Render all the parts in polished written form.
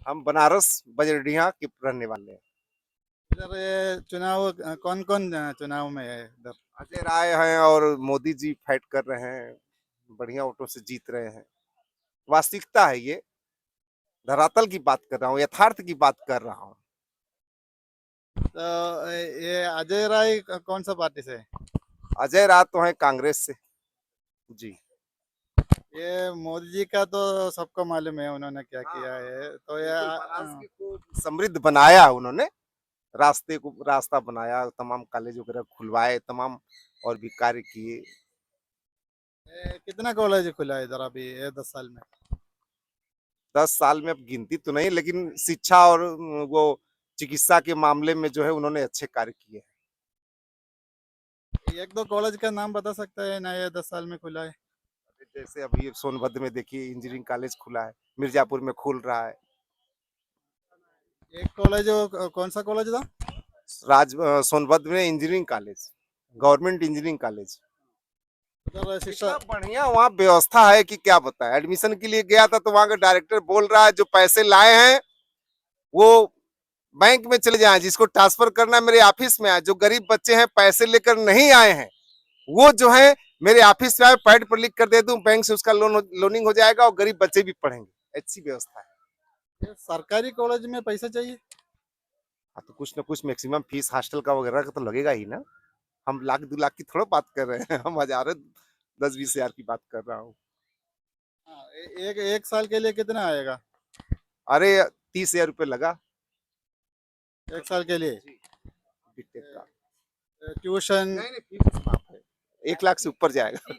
हम बनारस बजरडीहा के रहने वाले हैं। इधर ये चुनाव कौन कौन चुनाव में है इधर? अजय राय हैं और मोदी जी फाइट कर रहे हैं, बढ़िया वोटों से जीत रहे हैं। वास्तविकता है ये, धरातल की बात कर रहा हूँ, यथार्थ की बात कर रहा हूँ। तो ये अजय राय कौन सा पार्टी से है? अजय राय तो है कांग्रेस से। जी ये मोदी जी का तो सबको मालूम है उन्होंने क्या हाँ किया हाँ है, हाँ, तो ये बिल्कुल बनारस को समृद्ध बनाया उन्होंने, रास्ता बनाया, तमाम कॉलेज वगैरह खुलवाए, तमाम और भी कार्य किए। कितना कॉलेज खुला है इधर अभी ये 10 साल में? 10 साल में अब गिनती तो नहीं, लेकिन शिक्षा और वो चिकित्सा के मामले में जो है उन्होंने अच्छे कार्य किए हैं। एक दो कॉलेज का नाम बता सकते हैं ना, ये 10 साल में खुला है? जैसे अभी सोनभद्र में देखिए इंजीनियरिंग कॉलेज खुला है, मिर्जापुर में खुल रहा है। एक कॉलेज कौन सा कॉलेज था? सोनभद्र में engineering college, government engineering college. उधर शिक्षा। इतना बढ़िया वहाँ व्यवस्था है कि क्या बताए। एडमिशन के लिए गया था तो वहाँ का डायरेक्टर बोल रहा है जो पैसे लाए हैं वो बैंक में चले जाएं, जिसको ट्रांसफर करना है मेरे ऑफिस में आए। जो गरीब बच्चे हैं पैसे लेकर नहीं आए हैं वो जो है मेरे ऑफिस में आए, पैड पर लिख कर दे दूं, बैंक से उसका लोनिंग हो जाएगा और गरीब बच्चे भी पढ़ेंगे। अच्छी व्यवस्था है। ये सरकारी कॉलेज में पैसा चाहिए? हाँ तो कुछ ना कुछ मैक्सिमम फीस हॉस्टल का वगैरह का तो लगेगा ही ना। हम 1 लाख 2 लाख की थोड़ा बात कर रहे हैं, हम हजारों 10-20 हजार की बात कर रहा हूँ। हाँ, एक एक साल के लिए कितना आएगा? अरे 30 हजार रुपये लगा एक साल के लिए? बीटेक का। ट्यूशन? नहीं नहीं फीस माफ है, 1 लाख से ऊपर जाएगा।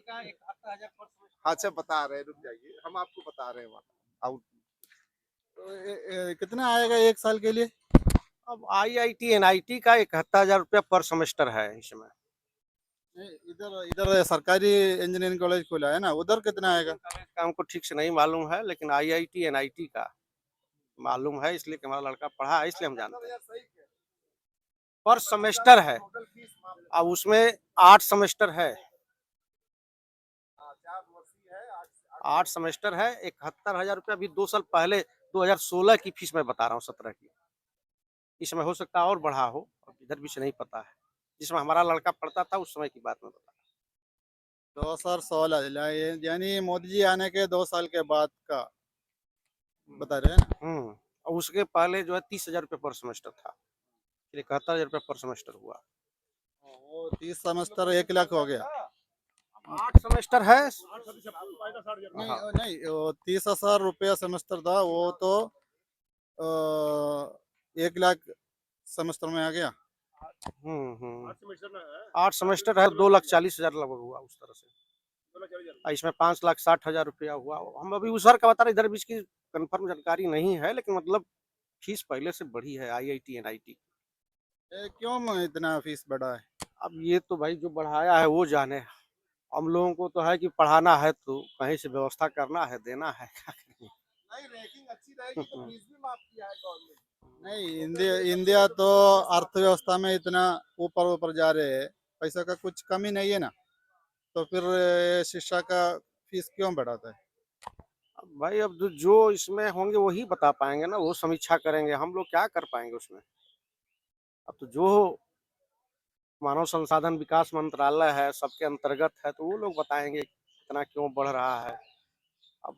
अच्छा बता रहे हैं, रुक जाइए, हम आपको बता रहे हैं वहाँ। तो कितना आएगा एक साल के लिए? अब आईआईटी एनआईटी का 71,000 रुपया पर सेमेस्टर है इसमें। नहीं, इधर इधर सरकारी इंजीनियरिंग कॉलेज खुला है ना, उधर कितना आएगा? कॉलेज का हमको ठीक से नहीं मालूम है, लेकिन आईआईटी एनआईटी का मालूम है, इसलिए कि हमारा लड़का पढ़ा है, इसलिए हम जानते हैं। पर सेमेस्टर है, अब उसमें 8 सेमेस्टर है। 8 सेमेस्टर है, 71,000 रुपया अभी 2 साल पहले 2016 की फीस मैं बता रहा हूँ, 17 की। इसमें हो सकता है और बढ़ा हो, अब इधर भी से नहीं पता है। जिसमें हमारा लड़का पढ़ता था उस समय की बात में बता। 2016 यानी मोदी जी आने के 2 साल के बाद का बता रहे हैं ना? और उसके पहले जो है 30,000 रुपये पर सेमेस्टर था, फिर 71,000 रुपये पर सेमेस्टर हुआ। वो 30 सेमेस्टर 1 लाख हो गया? 8 सेमेस्टर है। नहीं हाँ। नहीं, वो 30,000 रुपया सेमेस्टर था, वो तो 1 लाख सेमेस्टर में आ गया। 8 सेमेस्टर है, 2,40,000 लगभग हुआ उस तरह से। इसमें 5,60,000 रुपया हुआ। हम अभी उस का बता रहे, इधर भी इसकी कंफर्म जानकारी नहीं है, लेकिन मतलब फीस पहले से बढ़ी है आईआईटी एनआईटी। क्यों इतना फीस बढ़ा है? अब ये तो भाई जो बढ़ाया है वो जाने। हम लोगों को तो है कि पढ़ाना है तो कहीं से व्यवस्था करना है, देना है, क्या करेंगे। नहीं रैंकिंग अच्छी रहेगी तो फीस भी माफ किया है गवर्नमेंट। नहीं, इंडिया इंडिया तो अर्थव्यवस्था में इतना ऊपर ऊपर जा रहे हैं, पैसा का कुछ कमी नहीं है ना, तो फिर शिक्षा का फीस क्यों बढ़ाता है? अब भाई अब जो इसमें होंगे वही बता पाएंगे ना, वो समीक्षा करेंगे, हम लोग क्या कर पाएंगे उसमें। अब तो जो मानव संसाधन विकास मंत्रालय है सबके अंतर्गत है, तो वो लोग बताएंगे इतना क्यों बढ़ रहा है। अब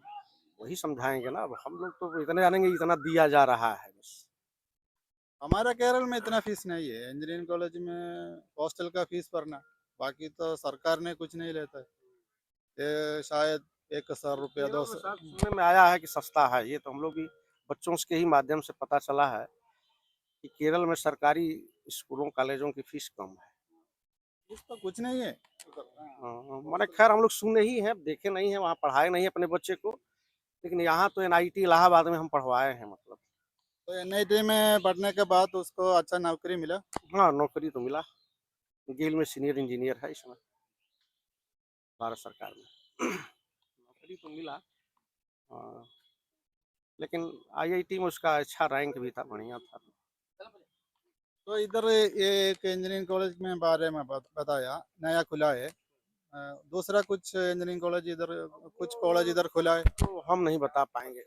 वही समझाएंगे ना, अब हम लोग तो इतने जानेंगे इतना दिया जा रहा है बस। हमारा केरल में इतना फीस नहीं है इंजीनियरिंग कॉलेज में, हॉस्टल का फीस भरना, बाकी तो सरकार ने कुछ नहीं लेता है। ये शायद 1,000 रुपया 200। सुनने में आया है कि सस्ता है, ये तो हम लोग भी बच्चों के ही माध्यम से पता चला है कि केरल में सरकारी स्कूलों कॉलेजों की फीस कम है। फीस तो कुछ नहीं है। मैंने खैर हम लोग सुने ही हैं, देखे नहीं है, वहाँ पढ़ाए नहीं है अपने बच्चे को, लेकिन यहाँ तो एनआईटी इलाहाबाद में हम पढ़वाए हैं मतलब। तो एनआईटी में पढ़ने के बाद उसको अच्छा नौकरी मिला? हाँ नौकरी तो मिला, गेल में सीनियर इंजीनियर है इसमें, भारत सरकार में। नौकरी तो मिला। हाँ, लेकिन आईआईटी में उसका अच्छा रैंक भी था, बढ़िया था। तो इधर ये एक इंजीनियरिंग कॉलेज में बारे में बताया नया खुला है, दूसरा कुछ इंजीनियरिंग कॉलेज इधर, कुछ कॉलेज इधर खुला है? तो हम नहीं बता पाएंगे।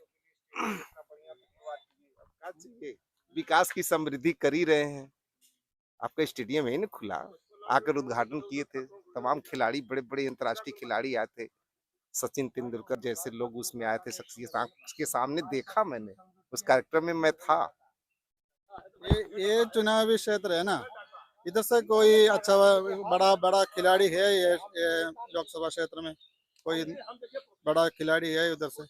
विकास की समृद्धि कर ही रहे हैं। आपका स्टेडियम है ना खुला, आकर उद्घाटन किए थे। तमाम खिलाड़ी, बड़े-बड़े अंतर्राष्ट्रीय खिलाड़ी आए थे। सचिन तेंदुलकर जैसे लोग उसमें आए थे, शख्सियत आँख के सामने देखा मैंने। उस कार्यक्रम में मैं था। ये चुनावी क्षेत्र है ना, इधर से कोई अच्छा बड़ा बड़ा खिलाड़ी है ये लोकसभा क्षेत्र में? कोई बड़ा खिलाड़ी है उधर से?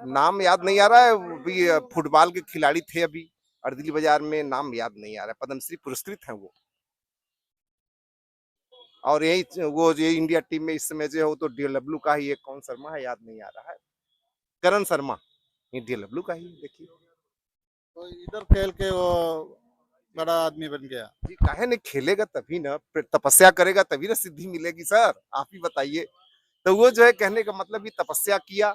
नाम याद नहीं आ रहा है, वो भी फुटबॉल के खिलाड़ी थे अभी अर्दिली बाजार में, नाम याद नहीं आ रहा है। पद्मश्री पुरस्कृत हैं वो। और यही वो जो इंडिया टीम में इस समय जो है वो तो डीएलडब्ल्यू का ही, एक कौन शर्मा है याद नहीं आ रहा है, करण शर्मा, ये डीएलडब्ल्यू का ही देखिए। तो इधर खेल के वो बड़ा आदमी बन गया। जी काहे नहीं खेलेगा तभी ना, तपस्या करेगा तभी ना सिद्धि मिलेगी सर, आप ही बताइए। तो वो जो है कहने का मतलब ये तपस्या किया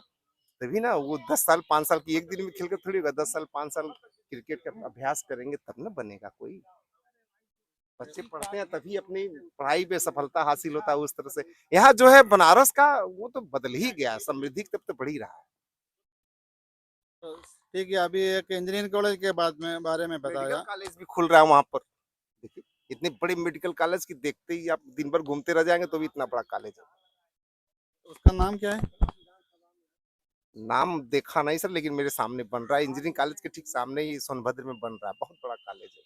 तभी ना, वो 10 साल 5 साल की एक दिन में खेल कर थोड़ी होगा, 10 साल 5 साल क्रिकेट का अभ्यास करेंगे तब ना बनेगा कोई। बच्चे पढ़ते हैं तभी अपनी पढ़ाई पे सफलता हासिल होता है उस तरह से। यहाँ जो है बनारस का वो तो बदल ही गया, समृद्धि तब तो बढ़ ही रहा है। तो ठीक है, अभी एक इंजीनियरिंग कॉलेज के बारे में मेडिकल बताया। कॉलेज भी खुल रहा है वहां पर, देखिए इतने बड़े मेडिकल कॉलेज की देखते ही आप दिन भर घूमते रह जाएंगे तो भी इतना बड़ा कॉलेज है। उसका नाम क्या है? नाम देखा नहीं सर, लेकिन मेरे सामने बन रहा है, इंजीनियरिंग कॉलेज के ठीक सामने ही सोनभद्र में बन रहा है, बहुत बड़ा कॉलेज है।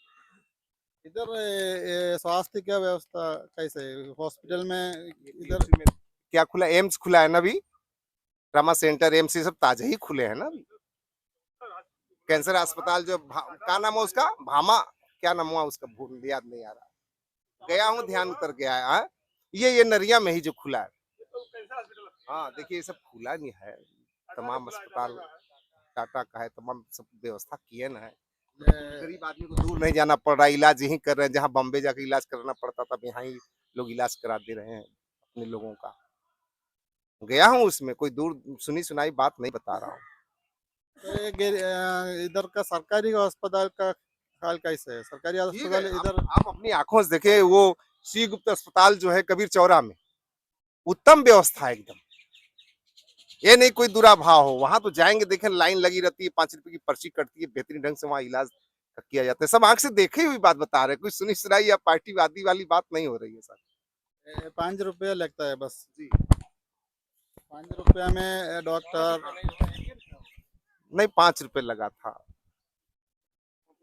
इधर स्वास्थ्य क्या व्यवस्था कैसे है हॉस्पिटल में इधर? में क्या खुला, एम्स खुला है ना अभी, ट्रामा सेंटर, एम्स, ये सब ताजे ही खुले हैं ना अभी। कैंसर अस्पताल जो क्या नाम है उसका, भामा, क्या नाम हुआ उसका, भूल याद नहीं आ रहा, गया हूँ ध्यान उतर गया है। हाँ? ये नरिया में ही जो खुला है। हाँ देखिए ये सब खुला नहीं है, तमाम अस्पताल टाटा का है, तमाम सब व्यवस्था किए ना है। गरीब आदमी को दूर नहीं जाना पड़ रहा है, इलाज यहीं कर रहे हैं, जहाँ बॉम्बे जाके इलाज कराना पड़ता था, यहाँ ही लोग इलाज करा दे रहे हैं अपने लोगों का। गया हूँ उसमें, कोई दूर सुनी सुनाई बात नहीं बता रहा हूँ। तो इधर का सरकारी अस्पताल का हाल कैसे है? सरकारी अस्पताल इधर आप अपनी आंखों से देखे, वो सी गुप्त अस्पताल जो है कबीर चौरा में, उत्तम व्यवस्था है एकदम। ये नहीं कोई दुराभाव हो, वहां तो जाएंगे देखें लाइन लगी रहती है, 5 रुपए की पर्ची कटती है, बेहतरीन ढंग से वहाँ इलाज किया जाता है। सब आंख से देखे हुई बात बता रहे हैं, कोई सुनी सुनाई या पार्टीवादी वाली बात नहीं हो रही है सर। 5 रुपया लगता है बस। जी 5 रुपया में डॉक्टर? नहीं 5 रुपए लगा था,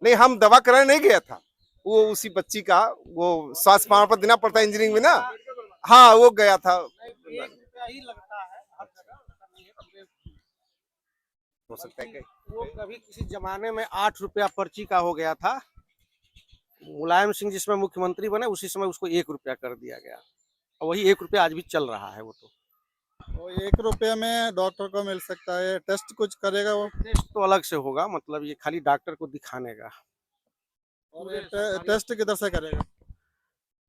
नहीं हम दवा कराने नहीं गया था, वो उसी बच्ची का वो स्वास्थ्य प्रमाण पत्र देना पड़ता है इंजीनियरिंग में ना, हाँ वो गया था। हो सकता है कि वो कभी किसी जमाने में 8 रुपया पर्ची का हो गया था, मुलायम सिंह जिसमें मुख्यमंत्री बने उसी समय उसको 1 रुपया कर दिया गया, और वही 1 रुपया आज भी चल रहा है। वो वो 1 रुपया में डॉक्टर को मिल सकता है, टेस्ट कुछ करेगा वो? टेस्ट तो अलग से होगा, मतलब ये खाली डॉक्टर को दिखाने का। और ये टेस्ट किधर से करेगा?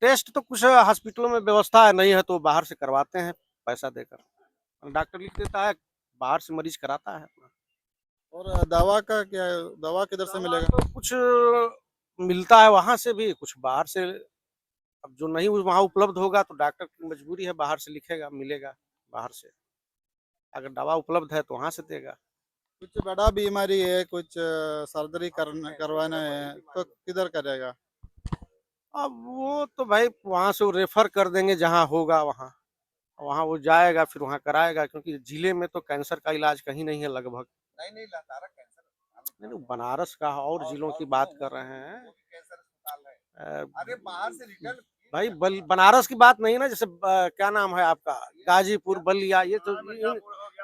टेस्ट तो कुछ हॉस्पिटलों में व्यवस्था नहीं है तो बाहर से करवाते हैं पैसा देकर, डॉक्टर लिख देता है, बाहर से मरीज कराता है अपना। और दवा का क्या है? दवा किधर से मिलेगा? तो कुछ मिलता है वहां से भी, कुछ बाहर से। अब जो नहीं वहां उपलब्ध होगा तो डॉक्टर की मजबूरी है, बाहर से लिखेगा, मिलेगा बाहर से। अगर दवा उपलब्ध है तो वहां से देगा। कुछ बड़ा बीमारी है, कुछ सर्जरी करवाना है तो किधर करेगा? अब वो तो भाई वहां से वो रेफर कर देंगे जहां होगा, वहां वहां वो जाएगा, फिर वहां कराएगा, क्योंकि जिले में तो कैंसर का इलाज कहीं नहीं है लगभग। नहीं लतारा कैंसर नहीं, बनारस का और जिलों की बात कर रहे हैं। कैंसर अस्पताल है। अरे बाहर से रिटर्न भाई बनारस की बात नहीं ना, जैसे क्या नाम है आपका, गाजीपुर, बलिया,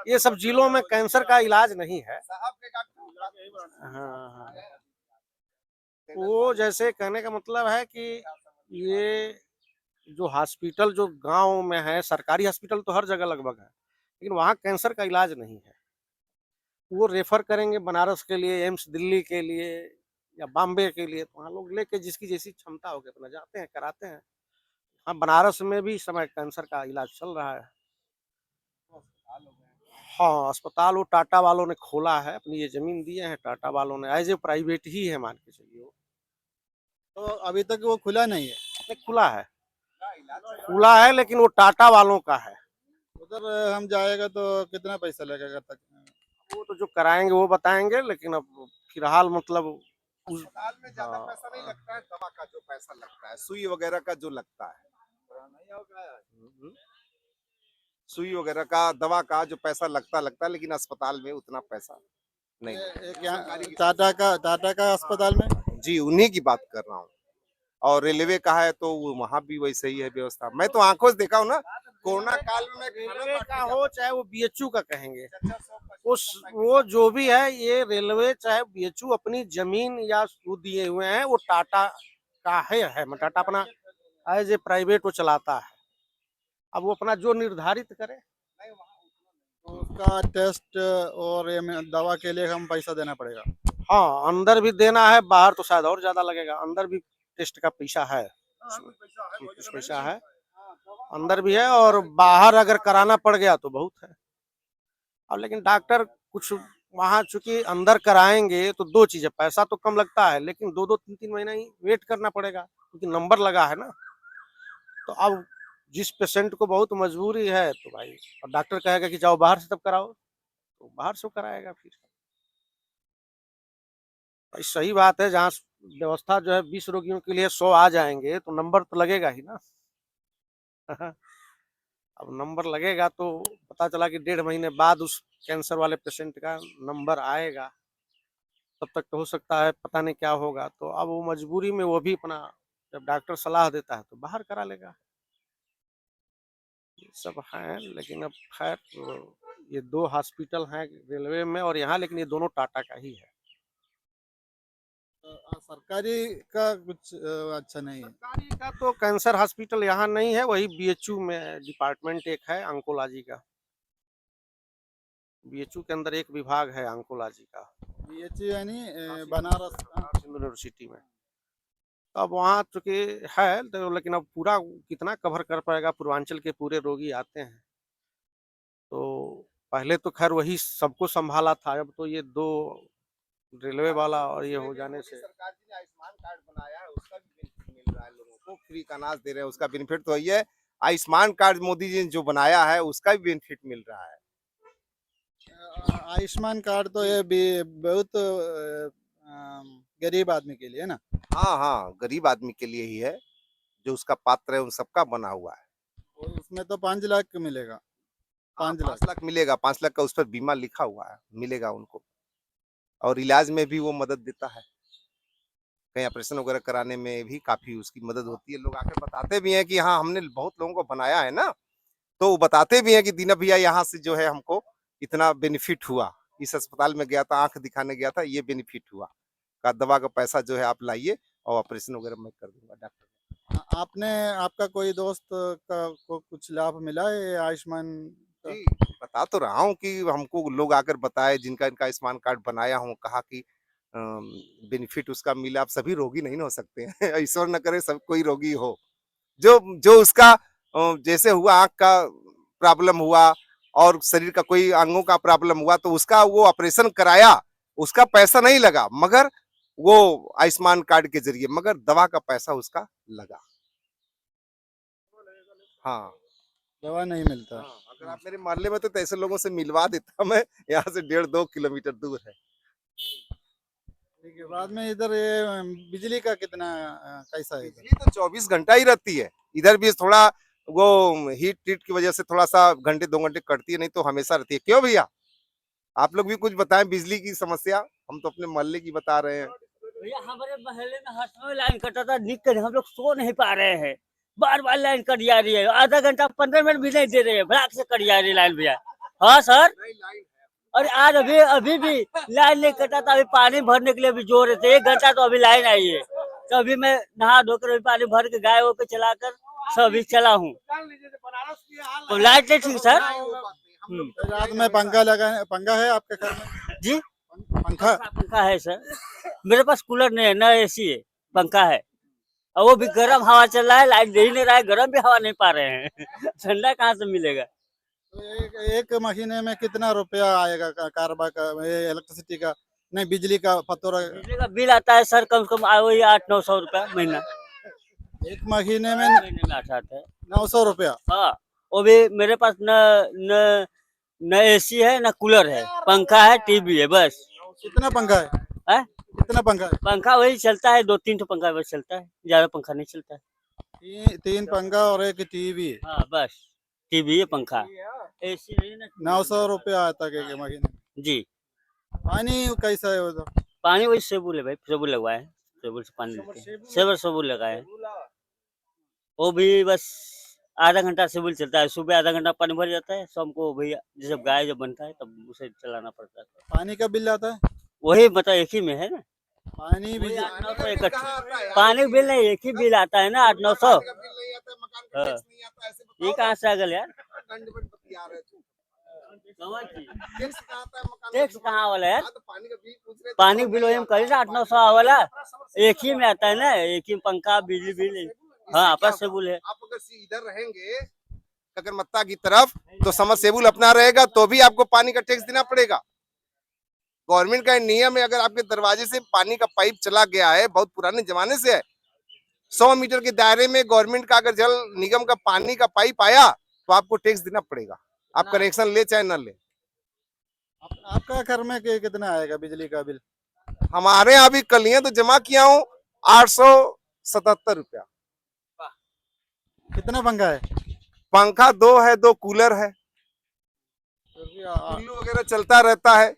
ये सब जिलों में कैंसर का इलाज नहीं है। साहब के डॉक्टर। हाँ हाँ, वो जैसे कहने का मतलब है कि ये जो हॉस्पिटल जो गांव में है, सरकारी हॉस्पिटल तो हर जगह लगभग है, लेकिन वहाँ कैंसर का इलाज नहीं है। वो रेफर करेंगे बनारस के लिए, एम्स दिल्ली के लिए या बॉम्बे के लिए, तो वहाँ लोग लेके जिसकी जैसी क्षमता होगी अपना जाते हैं, कराते हैं। हाँ, बनारस में भी इस समय कैंसर का इलाज चल रहा है। हाँ, अस्पताल वो टाटा वालों ने खोला है, अपनी ये जमीन दिए हैं टाटा वालों ने, एज ए प्राइवेट ही है मान के चलिए वो। तो अभी तक वो खुला नहीं है? नहीं, खुला है लेकिन वो टाटा वालों का है। उधर हम जाएगा तो कितना पैसा लगेगा तक? वो तो जो कराएंगे वो बताएंगे, लेकिन अब फिलहाल मतलब उस अस्पताल में ज्यादा हाँ, पैसा नहीं लगता है, दवा का जो पैसा लगता है, सुई वगैरह का जो लगता है, हम्म, सुई वगैरह का, दवा का जो पैसा लगता है, लेकिन अस्पताल में उतना पैसा नहीं लगता। एक यहाँ सरकारी टाटा का अस्पताल में जी उन्हीं की बात कर रहा हूँ। और रेलवे का है तो वहाँ भी वैसे ही है व्यवस्था। मैं तो आंखों से देखा हूँ ना, कोरोना काल में मैं खाना रेलवे बांटने का हो चाहे वो बीएचयू का कहेंगे, जाता उस वो जो भी है, ये रेलवे चाहे बीएचयू अपनी जमीन या वो दिए हुए हैं, वो टाटा का है टाटा अपना एज ए प्राइवेट वो चलाता है। अब वो अपना जो निर्धारित करे। तो उसका टेस्ट और ये दवा के लिए हम पैसा देना पड़ेगा। हाँ, अंदर भी देना है, बाहर तो शायद और ज्यादा लगेगा। अंदर भी टेस्ट का पैसा है, कुछ पैसा है, अंदर भी है, और बाहर अगर कराना पड़ गया तो बहुत है। अब लेकिन डॉक्टर कुछ वहाँ चूंकि अंदर कराएंगे तो दो चीजें, पैसा तो कम लगता है, लेकिन 2-2 3-3 महीना ही वेट करना पड़ेगा, क्योंकि नंबर लगा है ना। तो अब जिस पेशेंट को बहुत मजबूरी है तो भाई, और डॉक्टर कहेगा कि जाओ बाहर से तब कराओ, तो बाहर से कराएगा फिर। भाई सही बात है, जहाँ व्यवस्था जो है 20 रोगियों के लिए 100 आ जाएंगे तो नंबर तो लगेगा ही ना। अब नंबर लगेगा तो पता चला कि 1.5 महीने बाद उस कैंसर वाले पेशेंट का नंबर आएगा, तब तक तो हो सकता है पता नहीं क्या होगा। तो अब वो मजबूरी में वो भी अपना, जब डॉक्टर सलाह देता है तो बाहर करा लेगा। ये सब है, लेकिन अब खैर ये 2 हॉस्पिटल हैं रेलवे में और यहाँ, लेकिन ये दोनों टाटा का ही है। सरकारी का कुछ अच्छा नहीं है। सरकारी का तो कैंसर हॉस्पिटल यहाँ नहीं है, वही बीएचयू में डिपार्टमेंट एक है ऑन्कोलॉजी का। बीएचयू के अंदर एक विभाग है ऑन्कोलॉजी का, बीएचयू यानी बनारस हिंदू यूनिवर्सिटी में। तो अब वहाँ चूंकि है तो, लेकिन अब पूरा कितना कवर कर पाएगा, पूर्वांचल के पूरे रोगी आते हैं। तो पहले तो खैर वही सबको संभाला था, अब तो ये 2 रेलवे वाला और ये हो जाने से। सरकार जी ने आयुष्मान कार्ड बनाया है, उसका भी बेनिफिट मिल रहा है लोगों को, फ्री का अनाज दे रहे हैं, उसका बेनिफिट तो ये है। आयुष्मान कार्ड मोदी जी ने जो बनाया है उसका भी बेनिफिट मिल रहा है। आयुष्मान कार्ड तो ये भी बहुत गरीब आदमी के लिए है ना। हाँ हाँ, गरीब आदमी के लिए ही है, जो उसका पात्र है उन सबका बना हुआ है। और उसमें तो 5 लाख मिलेगा। 5 लाख 5 लाख मिलेगा, 5 लाख का उस पर बीमा लिखा हुआ है, मिलेगा उनको। और इलाज में भी वो मदद देता है, कहीं ऑपरेशन वगैरह कराने में भी काफी उसकी मदद होती है। लोग आकर बताते भी हैं कि हाँ हमने बहुत लोगों को बनाया है ना, तो वो बताते भी हैं कि दीना भैया यहाँ से जो है हमको इतना बेनिफिट हुआ, इस अस्पताल में गया था, आंख दिखाने गया था, ये बेनिफिट हुआ, का दवा का पैसा जो है आप लाइए और ऑपरेशन वगैरह मैं कर दूंगा डॉक्टर। आपने आपका कोई दोस्त का को कुछ लाभ मिला है आयुष्मान का? जी बता तो रहा हूँ कि हमको लोग आकर बताए जिनका इनका आयुष्मान कार्ड बनाया हूँ, कहा कि बेनिफिट उसका मिला। आप सभी रोगी नहीं हो सकते हैं, ईश्वर न करे सब कोई रोगी हो। जो जो उसका जैसे हुआ, आंख का प्रॉब्लम हुआ और शरीर का कोई अंगों का प्रॉब्लम हुआ, तो उसका वो ऑपरेशन कराया, उसका पैसा नहीं लगा, मगर वो आयुष्मान कार्ड के जरिए, मगर दवा का पैसा उसका लगा। हाँ दवा नहीं मिलता। हाँ, अगर आप मेरे मोहल्ले में तो ऐसे लोगों से मिलवा देता मैं, यहाँ से 1.5-2 किलोमीटर दूर है। ठीक है, बाद में इधर ये बिजली का कितना कैसा है इधर? बिजली तो 24 घंटा ही रहती है, इधर भी थोड़ा वो हीट टीट की वजह से थोड़ा सा घंटे 2 घंटे कटती है, नहीं तो हमेशा रहती है। क्यों भैया, आप लोग भी कुछ बताएं बिजली की समस्या, हम तो अपने मोहल्ले की बता रहे हैं। भैया हमारे मोहल्ले में हर समय लाइन कटा था, दिक्कत है, हम लोग सो नहीं पा रहे हैं, बार बार लाइन कट जा रही है, आधा घंटा 15 मिनट भी नहीं दे रहे हैं, भड़ाक से कट जा रही है लाइन भैया। हाँ सर, और आज अभी भी लाइन नहीं कटा था, अभी पानी भरने के लिए भी जोर थे, 1 घंटा तो अभी लाइन आई है, तो अभी मैं नहा धोकर अभी पानी भर के गाय के चलाकर सब अभी चला हूँ, तो लाइट नहीं ठीक सर। रात में पंखा है आपके घर में? जी पंखा है सर, मेरे पास कूलर नहीं है, न एसी है, पंखा है, और वो भी गर्म हवा चल रहा है, लाइट दे ही नहीं रहा है, गर्म भी हवा नहीं पा रहे हैं, ठंडा कहाँ से मिलेगा। तो एक महीने में कितना रुपया आएगा कारबा का, इलेक्ट्रिसिटी का, नहीं बिजली का फतूरा? बिजली का बिल आता है सर कम से कम वही 800-900 रुपया महीना। एक महीने में आता है 900 रुपया? हाँ, वो भी मेरे पास न एसी है न कूलर है, पंखा है, टीवी है, बस। कितना पंखा है? कितना पंखा है? पंखा वही चलता है, 2-3 तो पंखा बस चलता है, ज्यादा पंखा नहीं चलता है। तीन पंखा और एक टीवी। हाँ बस टीवी है, पंखा, एसी नहीं ना। 900 रुपया आता के महीने। जी। पानी कैसा है उधर? पानी वही सेबुल है भाई, सेबुल लगवाए हैं, सेबुल से पानी लेते हैं, सेबुल लगाए हैं। वो भी बस आधा घंटा सेबुल चलता है, सुबह आधा घंटा पानी भर जाता है, शाम को भैया जब गाय जब बनता है तब उसे चलाना पड़ता है। पानी का बिल आता है? वही मतलब एक ही में है ना, पानी भी 800-900 इकट्ठा पानी बिल नहीं, एक ही बिल आता है ना 800-900। हाँ। ये कहाँ से आ गल यार, टैक्स कहाँ वाला यार, पानी बिल वही करे ना 800-900 वाला, एक ही में आता है ना, एक ही पंखा बिजली बिल। हाँ आपस से बोले आप अगर इधर रहेंगे अगरमत्ता की तरफ तो समरसेबुल अपना रहेगा तो भी आपको पानी का टैक्स देना पड़ेगा। गवर्नमेंट का नियम है, अगर आपके दरवाजे से पानी का पाइप चला गया है, बहुत पुराने जमाने से है, 100 मीटर के दायरे में गवर्नमेंट का अगर जल निगम का पानी का पाइप आया तो आपको टैक्स देना पड़ेगा, आप कनेक्शन ले चाहे ना ले। आपका घर में कितना आएगा बिजली का बिल? हमारे यहाँ भी कलियां तो जमा किया हूँ 877 रुपया। कितना पंखा है? पंखा 2 है, 2 कूलर है, क्योंकि चुल्लू वगैरह चलता रहता है।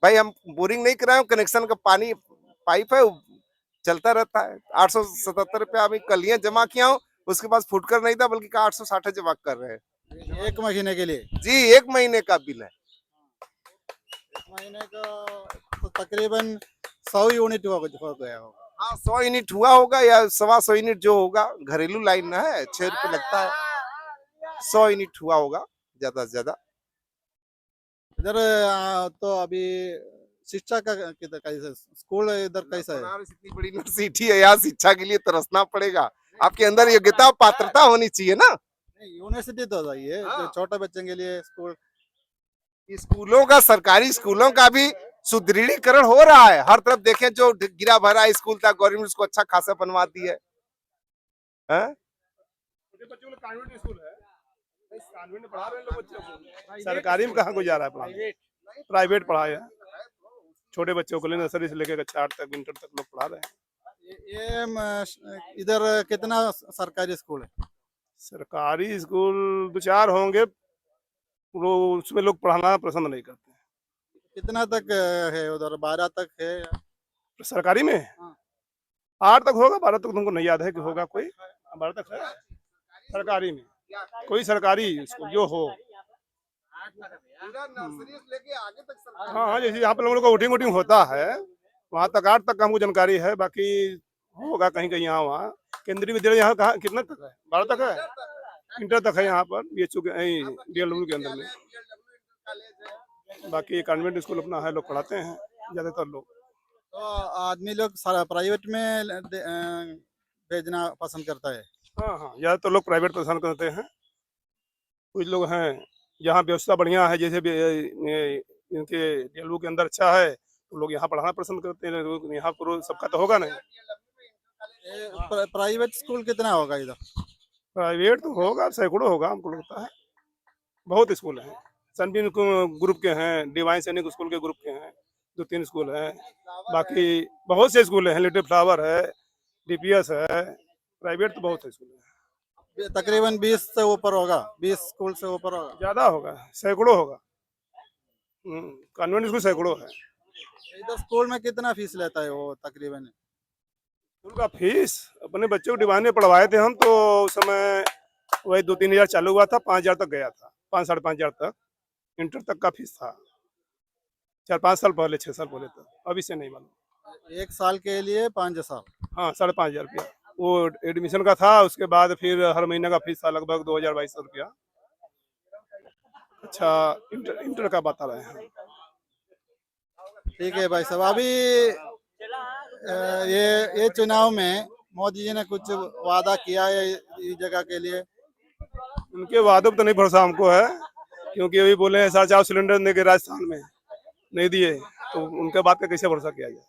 भाई हम बोरिंग नहीं कराए, कनेक्शन का पानी पाइप है चलता रहता है। 877 रुपया अभी कलियां जमा किया हूँ, उसके पास फुटकर नहीं था बल्कि 860 जमा कर रहे हैं। एक महीने के लिए? जी 1 महीने का बिल है। 1 महीने का तो तकरीबन 100 यूनिट हो गया होगा। हाँ 100 यूनिट हुआ होगा या 125 यूनिट जो होगा, घरेलू लाइन ना है, 6 रुपये लगता है, 100 यूनिट हुआ होगा ज्यादा से ज्यादा। इधर तो अभी शिक्षा का किधर कैसा स्कूल इधर कैसा है? बनारस इतनी बड़ी यूनिवर्सिटी है, यहाँ शिक्षा के लिए तरसना पड़ेगा, आपके अंदर योग्यता पात्रता होनी चाहिए ना। यूनिवर्सिटी तो चाहिए जो छोटे बच्चों के लिए स्कूल। स्कूलों का, सरकारी स्कूलों का भी सुदृढ़ीकरण हो रहा है, हर तरफ देखें जो गिरा भरा स्कूल था गवर्नमेंट उसको अच्छा खासा बनवा दी है। सरकारी में कहाँ को जा रहा है पढ़ाने, प्राइवेट पढ़ाया है छोटे बच्चों को लिए, नर्सरी से लेकर 4 तक इंटर तक लोग पढ़ा रहे हैं। ये इधर कितना सरकारी स्कूल है? सरकारी स्कूल 2-4 होंगे, उसमें लोग पढ़ाना पसंद नहीं करते। कितना तक है उधर? 12 तक है सरकारी में? हाँ। 8 तक होगा, 12 तक तुमको नहीं याद है कि होगा कोई, 12 तक है सरकारी में, कोई सरकारी स्कूल जो हो। हाँ हाँ, जैसे यहाँ पर लोगों को वोटिंग होता है वहाँ तक 8 तक का हमको जानकारी है, बाकी होगा कहीं कहीं यहाँ वहाँ। केंद्रीय विद्यालय यहाँ कहाँ कितना तक है? 12 तक है, इंटर तक है यहाँ पर BHU के DLW के अंदर में। बाकी कॉन्वेंट स्कूल अपना है, लोग पढ़ाते हैं ज्यादातर लोग। तो आदमी लोग प्राइवेट में भेजना पसंद करता है? हाँ हाँ, ज्यादातर लोग प्राइवेट पसंद करते हैं। कुछ लोग हैं जहाँ व्यवस्था बढ़िया है, जैसे इनके DLW के अंदर अच्छा है तो लोग यहाँ पढ़ाना पसंद करते हैं। यहाँ पर सबका तो होगा नहीं। प्राइवेट स्कूल कितना होगा इधर? प्राइवेट तो होगा, सैकड़ों होगा हमको लगता है, बहुत स्कूल हैं। सनबीन ग्रुप के हैं, डिवाइन सैनिक स्कूल के ग्रुप के हैं, 2-3 स्कूल हैं, बाकी बहुत से स्कूल हैं, लिटिल फ्लावर है, DPS है, प्राइवेट तो बहुत से स्कूल हैं। तकरीबन 20 से ऊपर होगा, 20 स्कूल से ऊपर होगा, ज्यादा होगा, सैकड़ों होगा। कॉन्वेंट स्कूल सैकड़ों है। इधर स्कूल में कितना फीस लेता है वो तकरीबन? स्कूल का फीस अपने बच्चों को डिवाइन में पढ़वाए थे हम, तो उस समय वही 2-3 हज़ार चालू हुआ था, 5 हज़ार तक गया था, 5-5.5 हज़ार तक इंटर तक का फीस था। 4-5 साल पहले, 6 साल पहले तक, अभी से नहीं मालूम। 1 साल के लिए 5 साल? हाँ 5.5 हज़ार रुपया वो एडमिशन का था, उसके बाद फिर हर महीने का फीस था लगभग 2,200 रुपया। अच्छा इंटर का बता रहे हैं। ठीक है भाई साहब, अभी ये चुनाव में मोदी जी ने कुछ वादा किया है इस जगह के लिए? उनके वादों पर तो नहीं भरोसा हमको है, क्योंकि अभी बोले हैं 4.5 सिलेंडर देंगे राजस्थान में, नहीं दिए, तो उनके बात का कैसे भरोसा किया जाए।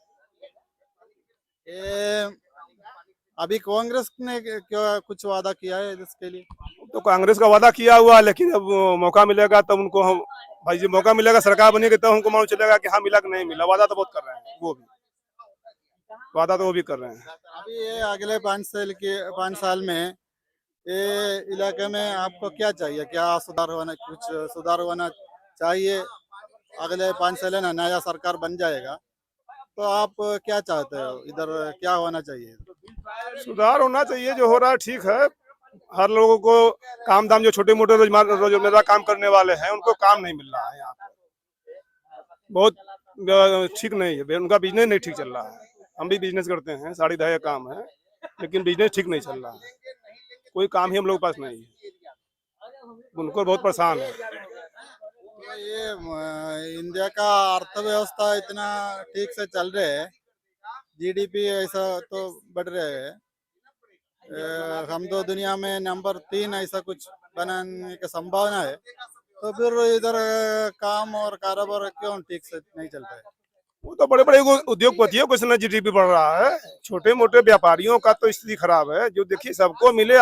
अभी कांग्रेस ने क्या कुछ वादा किया है इसके लिए? तो कांग्रेस का वादा किया हुआ, लेकिन अब मौका मिलेगा तब उनको हम, भाई जी मौका मिलेगा, सरकार बनेगी तब हमको मालूम चलेगा कि हाँ मिला कि नहीं मिला। वादा तो बहुत कर रहे हैं वो भी। वादा तो वो भी कर रहे हैं। अभी ये अगले 5 साल में ये इलाके में आपको क्या चाहिए, क्या कुछ सुधार होना चाहिए? अगले 5 साल है ना, नया सरकार बन जाएगा तो आप क्या चाहते हो, इधर क्या होना चाहिए? सुधार होना चाहिए, जो हो रहा है ठीक है। हर लोगों को काम धाम, जो छोटे मोटे रोजमर्रा काम करने वाले हैं उनको काम नहीं मिल रहा है यहाँ पे। बहुत ठीक नहीं है, उनका बिजनेस नहीं ठीक चल रहा है। हम भी बिजनेस करते हैं, साड़ी दहाई का काम है, लेकिन बिजनेस ठीक नहीं चल रहा है। कोई काम ही हम लोग के पास नहीं है, उनको बहुत परेशान है। तो ये इंडिया का अर्थव्यवस्था इतना ठीक से चल रहे है, जीडीपी ऐसा तो बढ़ रहे है, हम तो दुनिया में नंबर 3 ऐसा कुछ बनाने की संभावना है, तो फिर इधर काम और कारोबार क्यों ठीक से नहीं चलता है? वो तो बड़े बड़े उद्योगपतियों को इसमें जीडीपी बढ़ रहा है, छोटे मोटे व्यापारियों का तो स्थिति खराब है। जो देखिए सबको मिले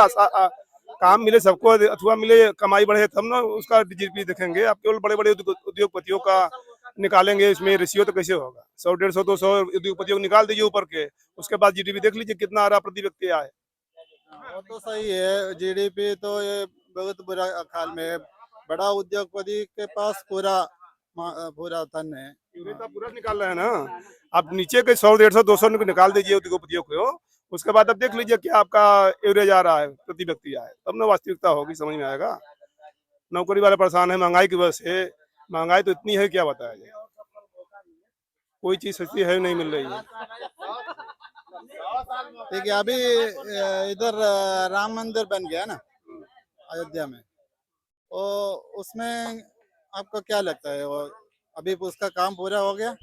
काम मिले सबको, अथवा मिले कमाई बढ़े, तब ना उसका जीडीपी देखेंगे। आप केवल बड़े बड़े उद्योगपतियों का निकालेंगे, इसमें रेशियो तो कैसे होगा? 100, 150, 200 उद्योगपतियों को निकाल दीजिए ऊपर के, उसके बाद जीडीपी देख लीजिए कितना आ रहा प्रति व्यक्ति आए। वो तो सही है, जीडीपी तो ये बहुत बुरा हाल में है। बड़ा उद्योगपति के पास पूरा धन है। यूरिया तो पूरा निकाल रहे हैं ना। आप नीचे के 100, 150, 200 निकाल दीजिए उद्योगपतियों को, उसके बाद अब देख लीजिए क्या आपका एवरेज आ रहा है प्रति व्यक्ति आए, तब ना वास्तविकता होगी, समझ में आएगा। नौकरी वाले परेशान है महंगाई की वजह से। महंगाई तो इतनी है क्या बताया जाए, कोई चीज सस्ती है नहीं मिल रही है। ठीक है, अभी इधर राम मंदिर बन गया ना अयोध्या में, तो उसमें आपको क्या लगता है, वो अभी उसका काम पूरा हो गया?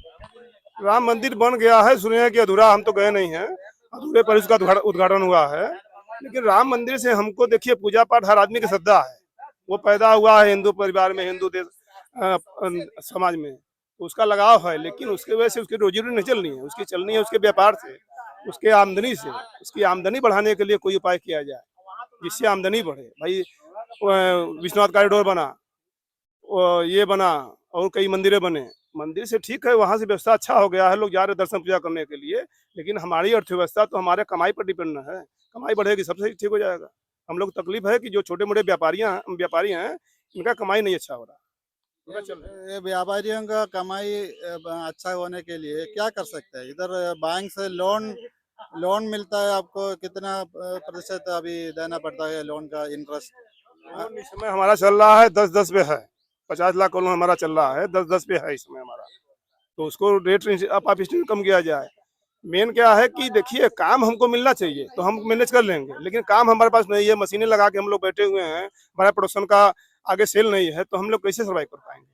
राम मंदिर बन गया है, सुने हैं कि अधूरा, हम तो गए नहीं हैं, अधूरे पर उसका उद्घाटन हुआ है। लेकिन राम मंदिर से हमको देखिए पूजा पाठ हर आदमी की श्रद्धा है, वो पैदा हुआ है हिंदू परिवार में, हिंदू देश समाज में, तो उसका लगाव है। लेकिन उसके वजह से उसकी रोजी रोटी नहीं चलनी है, उसकी चलनी है उसके व्यापार से, उसके आमदनी से। उसकी आमदनी बढ़ाने के लिए कोई उपाय किया जाए जिससे आमदनी बढ़े। भाई विश्वनाथ कॉरिडोर बना, ये बना, और कई मंदिरें बने, मंदिर से ठीक है, वहाँ से व्यवस्था अच्छा हो गया है, लोग जा रहे दर्शन पूजा करने के लिए। लेकिन हमारी अर्थव्यवस्था तो हमारे कमाई पर डिपेंड है, कमाई बढ़ेगी सबसे ठीक हो जाएगा। हम लोग तकलीफ है कि जो छोटे मोटे व्यापारी हैं, इनका कमाई नहीं अच्छा हो रहा। ये व्यापारियों का कमाई अच्छा होने के लिए क्या कर सकते हैं? इधर बैंक से लोन मिलता है, आपको कितना प्रतिशत अभी देना पड़ता है लोन का इंटरेस्ट? लोन इस समय हमारा चल रहा है 10-10 पे है, 50 लाख का लोन हमारा चल रहा है, 10-10 पे है इसमें हमारा। तो उसको रेट आप कम किया जाए। मेन क्या है कि देखिए काम हमको मिलना चाहिए तो हम मैनेज कर लेंगे, लेकिन काम हमारे पास नहीं है, मशीनें लगा के हम लोग बैठे हुए हैं, हमारा प्रोडक्शन का आगे सेल नहीं है, तो हम लोग कैसे सर्वाइव कर पाएंगे?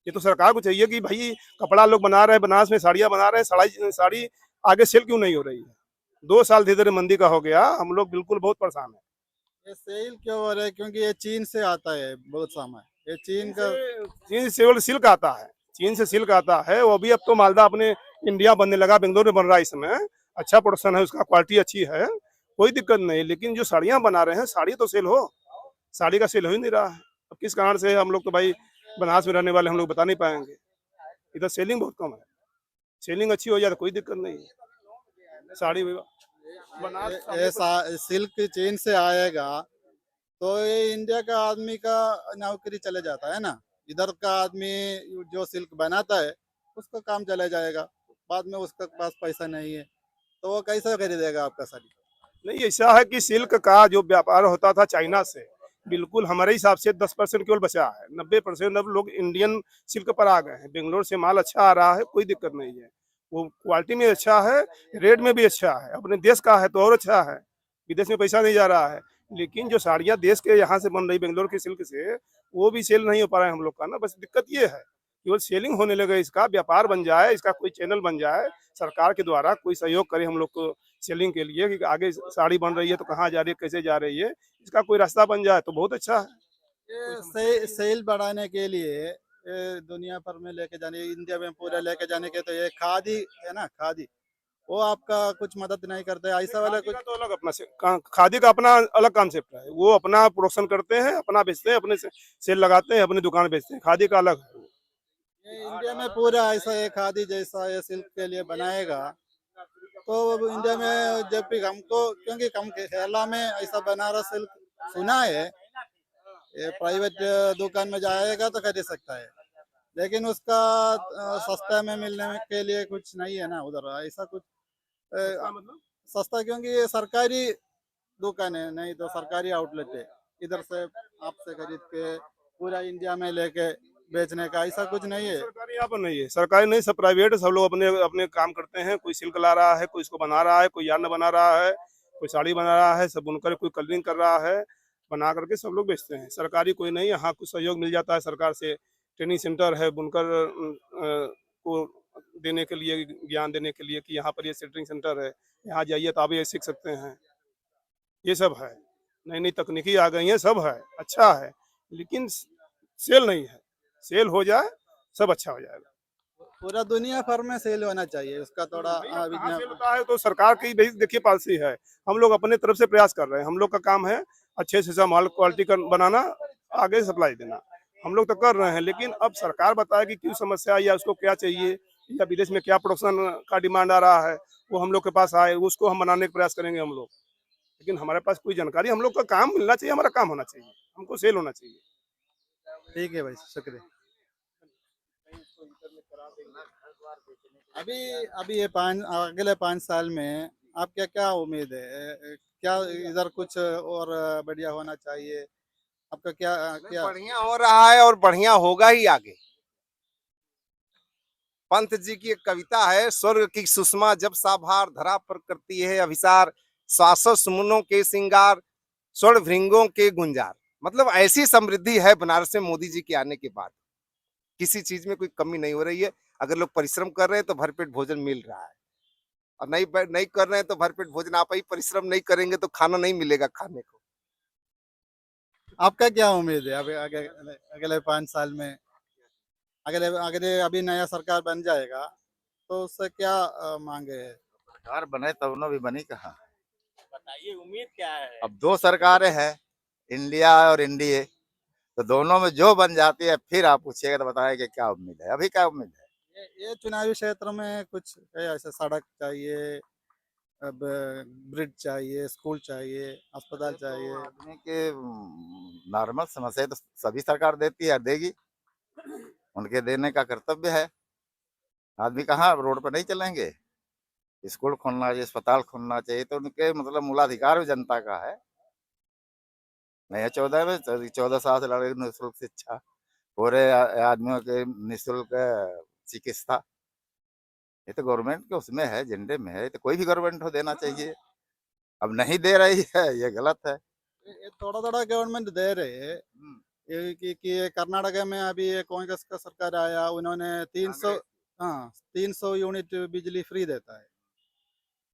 ये तो सरकार को चाहिए कि भाई कपड़ा लोग बना रहे हैं, बनारस में साड़ियाँ बना रहे हैं, साड़ी आगे सेल क्यों नहीं हो रही है? 2 साल धीरे धीरे मंदी का हो गया, हम लोग बिल्कुल बहुत परेशान है। ये सेल क्यों हो रहा है? क्योंकि ये चीन से आता है बहुत सामान, ये चीन से केवल सिल्क आता है, चीन से सिल्क आता है। वो भी अब तो मालदा अपने इंडिया बनने लगा, बेंगलोर में बन रहा है इस समय, अच्छा प्रोडक्शन है उसका, क्वालिटी अच्छी है, कोई दिक्कत नहीं। लेकिन जो साड़ियाँ बना रहे हैं, साड़ी तो सेल हो, साड़ी का सेल हो ही नहीं रहा है। अब किस कारण से? हम लोग तो भाई बनारस में रहने वाले हम लोग बता नहीं पाएंगे, इधर सेलिंग बहुत कम है। सेलिंग अच्छी हो जाए तो कोई दिक्कत नहीं है। साड़ी सिल्क चीन से आएगा तो ये इंडिया का आदमी का नौकरी चले जाता है ना, इधर का आदमी जो सिल्क बनाता है उसका काम चला जाएगा, बाद में उसके पास पैसा नहीं है तो वो कैसे खरीदेगा आपका साड़ी? नहीं, ऐसा है कि सिल्क का जो व्यापार होता था चाइना से, बिल्कुल हमारे हिसाब से 10% केवल बचा है, 90% अब लोग इंडियन सिल्क पर आ गए हैं। बेंगलोर से माल अच्छा आ रहा है, कोई दिक्कत नहीं है, वो क्वालिटी में अच्छा है, रेट में भी अच्छा है, अपने देश का है तो और अच्छा है, विदेश में पैसा नहीं जा रहा है। लेकिन जो साड़ियाँ देश के यहाँ से बन रही बेंगलोर की सिल्क से, वो भी सेल नहीं हो पा रहा है हम लोग का ना। बस दिक्कत ये है, केवल सेलिंग होने लगे, इसका व्यापार बन जाए, इसका कोई चैनल बन जाए, सरकार के द्वारा कोई सहयोग करे हम लोग को सेलिंग के लिए, कि आगे साड़ी बन रही है तो कहाँ जा रही है, कैसे जा रही है, इसका कोई रास्ता बन जाए तो बहुत अच्छा है। ये सेल बढ़ाने के लिए दुनिया भर में लेके जाने, इंडिया में पूरा लेके जाने के, तो ये खादी है ना, खादी, वो आपका कुछ मदद नहीं करते ऐसा वाला कुछ? तो अलग अपना खादी का अपना अलग कॉन्सेप्ट है, वो अपना प्रोडक्शन करते हैं, अपना बेचते हैं, अपने सेल लगाते हैं, अपनी दुकान बेचते हैं, खादी का अलग है। ये इंडिया में पूरा ऐसा है खादी जैसा ये सिल्क के लिए बनाएगा तो अब इंडिया में जब भी हमको, क्योंकि हम केरला में ऐसा बनारस सिल्क सुना है, ये प्राइवेट दुकान में जाएगा तो खरीद सकता है, लेकिन उसका सस्ता में मिलने के लिए कुछ नहीं है ना उधर ऐसा कुछ। सस्ता क्योंकि ये सरकारी दुकान है, नहीं तो सरकारी आउटलेट है, इधर से आपसे खरीद के पूरा इंडिया में लेके बेचने का ऐसा कुछ नहीं है। सरकारी यहाँ पर नहीं है, सरकारी नहीं, सब प्राइवेट है। सब लोग अपने अपने काम करते हैं। कोई सिल्क ला रहा है, कोई इसको बना रहा है, कोई यार्न बना रहा है, कोई साड़ी बना रहा है, सब बुनकर कोई कलरिंग कर रहा है, बना करके सब लोग बेचते हैं। सरकारी कोई नहीं। यहाँ कुछ सहयोग मिल जाता है सरकार से। ट्रेनिंग सेंटर है बुनकर को देने के लिए, ज्ञान देने के लिए कि यहाँ पर ये ट्रेनिंग सेंटर है, यहाँ जाइए तो आप ये सीख सकते हैं। ये सब है, नई नई तकनीकी आ गई हैं, सब है, अच्छा है, लेकिन सेल नहीं है। सेल हो जाए सब अच्छा हो जाएगा। पूरा दुनिया भर में सेल होना चाहिए, उसका थोड़ा कहाँ सेल होता है तो सरकार की भाई देखिए पॉलिसी है। हम लोग अपने तरफ से प्रयास कर रहे हैं। हम लोग का काम है अच्छे से अच्छा माल क्वालिटी का बनाना, आगे सप्लाई देना। हम लोग तो कर रहे हैं, लेकिन अब सरकार बताए कि क्यों समस्या है या उसको क्या चाहिए या विदेश में क्या प्रोडक्शन का डिमांड आ रहा है, वो हम लोग के पास आए, उसको हम बनाने का प्रयास करेंगे हम लोग। लेकिन हमारे पास कोई जानकारी, हम लोग का काम मिलना चाहिए, हमारा काम होना चाहिए, हमको सेल होना चाहिए। ठीक है भाई, शुक्रिया। अभी अभी ये अगले 5 साल में आपका क्या उम्मीद है, क्या इधर कुछ और बढ़िया होना चाहिए, आपका क्या क्या? बढ़िया हो रहा है और बढ़िया होगा ही आगे। पंत जी की एक कविता है, स्वर्ग की सुषमा जब साभार धरा पर करती है अभिसार, शासक सुमनों के सिंगार, स्वर्ण भृंगों के गुंजार। मतलब ऐसी समृद्धि है बनारस में मोदी जी के आने के बाद। किसी चीज में कोई कमी नहीं हो रही है। अगर लोग परिश्रम कर रहे हैं तो भरपेट भोजन मिल रहा है, और नहीं कर रहे हैं तो भरपेट भोजन, आप ही परिश्रम नहीं करेंगे तो खाना नहीं मिलेगा खाने को। आपका क्या उम्मीद है अभी अगले 5 साल में? अगले अगले अभी नया सरकार बन जाएगा तो उससे क्या मांगे है? सरकार बने तब न भी बनी कहाँ। बताइए उम्मीद क्या है? अब 2 सरकारें हैं, इंडिया और एनडीए, तो दोनों में जो बन जाती है फिर आप पूछिएगा तो बताएंगे क्या उम्मीद है। अभी क्या उम्मीद है? ये चुनावी क्षेत्र में कुछ है ऐसे, सड़क चाहिए, अब ब्रिज चाहिए, स्कूल चाहिए, अस्पताल चाहिए। आदमी के नॉर्मल समस्या तो सभी सरकार देती है, देगी, उनके देने का कर्तव्य है। आदमी कहाँ रोड पर नहीं चलेंगे। स्कूल खोलना चाहिए, अस्पताल खोलना चाहिए, तो उनके मतलब मूलाधिकार भी जनता का है। नया 14 साल से लड़े निःशुल्क शिक्षा, पूरे आदमियों के निःशुल्क चिकित्सा, ये तो गवर्नमेंट के उसमें है, एजेंडे में है। तो कोई भी गवर्नमेंट हो देना चाहिए, अब नहीं दे रही है, ये गलत है। ये थोड़ा थोड़ा गवर्नमेंट दे रहे हैं। ये कि कर्नाटक में अभी ये कांग्रेस का सरकार आया, उन्होंने 300, हाँ 300 यूनिट बिजली फ्री देता है,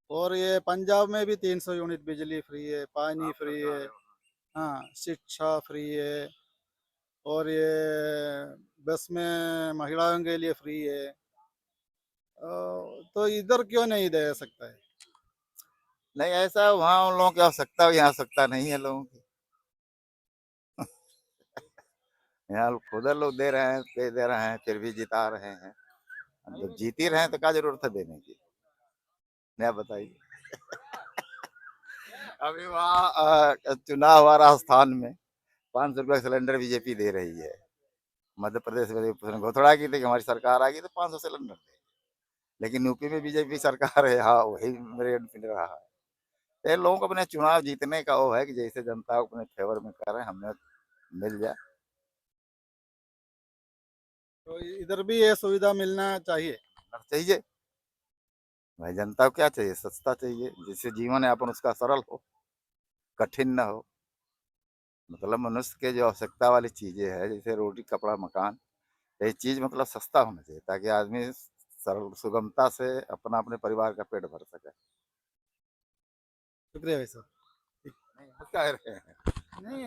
और ये पंजाब में भी 300 यूनिट बिजली फ्री है, पानी फ्री है, हाँ शिक्षा फ्री है, और ये बस में महिलाओं के लिए फ्री है। तो इधर क्यों नहीं दे सकता है? नहीं ऐसा वहाँ उन लोगों की आवश्यकता, यहाँ आवश्यकता नहीं है लोगों की। यहाँ खुद लोग दे रहे हैं, दे रहे हैं, फिर भी जिता रहे हैं। जब जीत ही रहे हैं तो क्या जरूरत है देने की? नया बताइए। अभी वहाँ चुनाव हुआ राजस्थान में, 500 रुपये सिलेंडर बीजेपी दे रही है। मध्य प्रदेश में घोषणा की थी कि हमारी सरकार आ गई तो 500 सिलेंडर देंगे, लेकिन यूपी में बीजेपी सरकार है, हाँ वही रेट मिल रहा है। ये लोगों को अपने चुनाव जीतने का वो है कि जैसे जनता को अपने फेवर में करें, हमें मिल जाए। तो इधर भी ये सुविधा मिलना चाहिए। चाहिए भाई, जनता को क्या चाहिए? सस्ता चाहिए, जिससे जीवन यापन उसका सरल हो, कठिन न हो। मतलब मनुष्य के जो आवश्यकता वाली चीजें है, जैसे रोटी कपड़ा मकान, ये चीज मतलब सस्ता होना चाहिए, ताकि आदमी सरल सुगमता से अपना अपने परिवार का पेट भर सके। शुक्रिया भाई साहब। नहीं, कह रहे हैं नहीं